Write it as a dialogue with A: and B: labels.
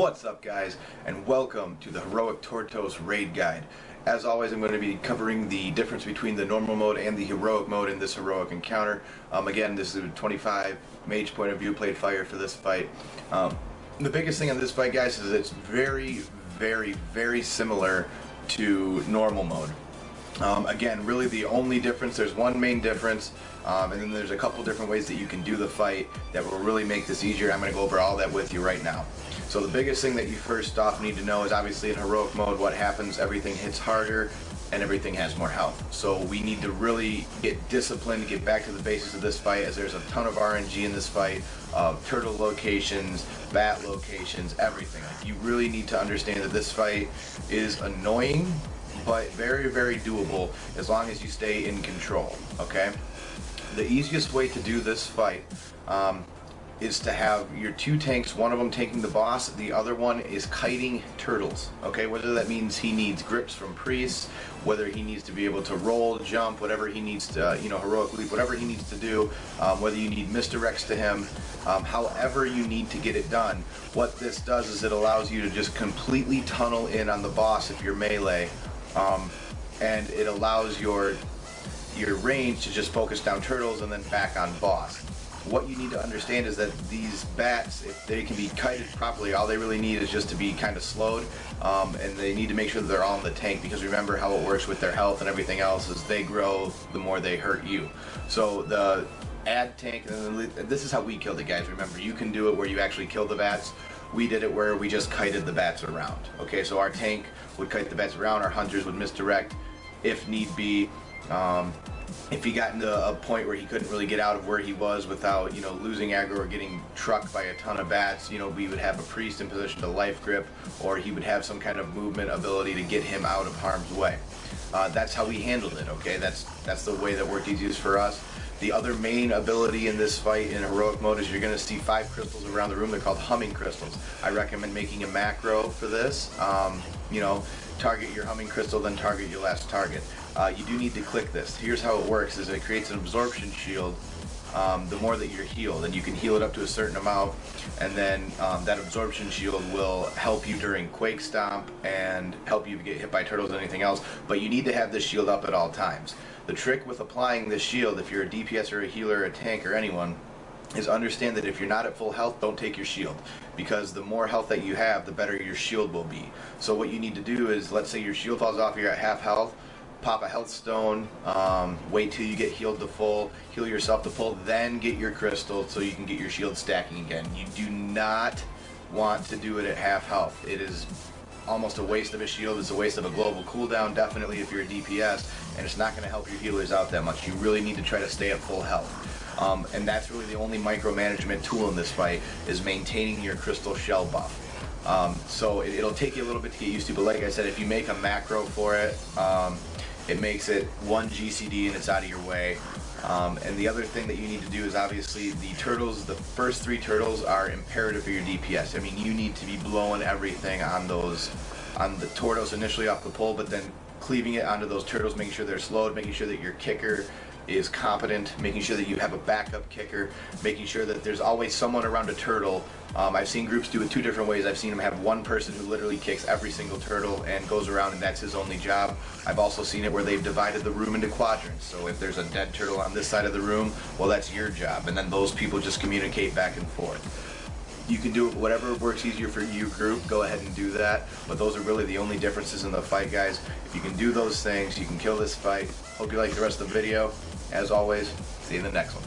A: What's up, guys, and welcome to the Heroic Tortos Raid Guide. As always, I'm going to be covering the difference between the normal mode and the heroic mode in this heroic encounter. Again, this is a 25 mage point of view, played fire for this fight. The biggest thing on this fight, guys, is it's very similar to normal mode. Again, really the only difference, there's one main difference, and then there's a couple different ways that you can do the fight that will really make this easier. I'm going to go over all that with you right now. So the biggest thing that you first off need to know is obviously in heroic mode what happens, everything hits harder and everything has more health. So we need to really get disciplined, get back to the basics of this fight, as there's a ton of RNG in this fight, turtle locations, bat locations, everything. Like, you really need to understand that this fight is annoying, but very doable as long as you stay in control, okay? The easiest way to do this fight is to have your two tanks, one of them taking the boss, the other one is kiting turtles, okay? Whether that means he needs grips from priests, whether he needs to be able to roll, jump, whatever he needs to, heroic leap, whatever he needs to do, whether you need misdirects to him, however you need to get it done. What this does is it allows you to just completely tunnel in on the boss if you're melee, and it allows your range to just focus down turtles and then back on boss. What you need to understand is that these bats, if they can be kited properly, all they really need is just to be kind of slowed, and they need to make sure that they're all in the tank, because remember how it works with their health and everything else is they grow the more they hurt you. So the add tank, and this is how we killed it, guys. Remember, you can do it where you actually kill the bats. We did it where we just kited the bats around. Okay, so our tank would kite the bats around, our hunters would misdirect if need be. If he got into a point where he couldn't really get out of where he was without, losing aggro or getting trucked by a ton of bats, we would have a priest in position to life grip, or he would have some kind of movement ability to get him out of harm's way. That's how we handled it, okay? That's the way that worked easiest for us. The other main ability in this fight in heroic mode is you're going to see 5 crystals around the room. They're called humming crystals. I recommend making a macro for this. Target your humming crystal, then target your last target. You do need to click this. Here's how it works: is it creates an absorption shield the more that you're healed, and you can heal it up to a certain amount, and then that absorption shield will help you during Quake Stomp and help you get hit by turtles and anything else, but you need to have this shield up at all times. The trick with applying this shield, if you're a DPS or a healer or a tank or anyone, is understand that if you're not at full health, don't take your shield, because the more health that you have, the better your shield will be. So what you need to do is, let's say your shield falls off, you're at half health, pop a health stone, wait till you get healed to full, heal yourself to full, then get your crystal so you can get your shield stacking again. You do not want to do it at half health. It is almost a waste of a shield. It's a waste of a global cooldown, definitely if you're a DPS, and it's not going to help your healers out that much. You really need to try to stay at full health. And that's really the only micromanagement tool in this fight, is maintaining your crystal shell buff. So it'll take you a little bit to get used to, but like I said, if you make a macro for it, it makes it 1 GCD and it's out of your way. And the other thing that you need to do is, obviously, the turtles, the first 3 turtles are imperative for your DPS. I mean, you need to be blowing everything on the Tortos initially off the pole, but then cleaving it onto those turtles, making sure they're slowed, making sure that your kicker is competent, making sure that you have a backup kicker, making sure that there's always someone around a turtle. I've seen groups do it 2 different ways. I've seen them have one person who literally kicks every single turtle and goes around, and that's his only job. I've also seen it where they've divided the room into quadrants. So if there's a dead turtle on this side of the room, well, that's your job, and then those people just communicate back and forth. You can do it whatever works easier for you, group. Go ahead and do that. But those are really the only differences in the fight, guys. If you can do those things, you can kill this fight. Hope you like the rest of the video. As always, see you in the next one.